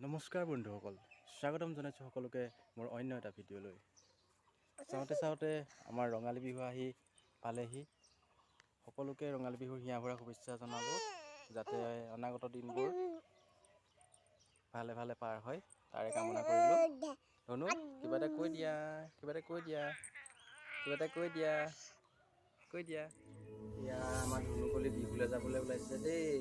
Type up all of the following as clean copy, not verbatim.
নমস্কাৰ বন্ধুসকল, স্বাগতম জনাইছোঁ সকলোকে মোৰ অন্য এটা ভিডিঅ'লৈ। চাওঁতে আমাৰ ৰঙালী বিহু আহি পালেহি। সকলোকে ৰঙালী বিহুৰ হিয়া ভৰা শুভেচ্ছা জনালোঁ, যাতে অনাগত দিনবোৰ ভালে ভালে পাৰ হয় তাৰে কামনা কৰিলোঁ। ধনু, কিবা এটা কৈ দিয়া, এয়া আমাৰ ধনুকলি বিহুলৈ যাবলৈ ওলাইছে দেই।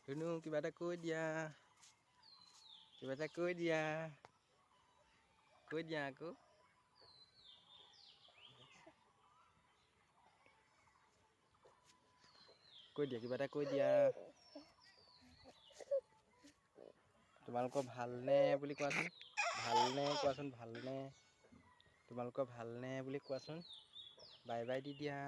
ধনু, কিবা এটা কৈ দিয়া, আকৌ। কিবা এটা কৈ দিয়া। তোমালোকৰ ভালনে বুলি কোৱাচোন, ভালনে? তোমালোকৰ ভালনে বুলি কোৱাচোন, বাই বাই দি দিয়া।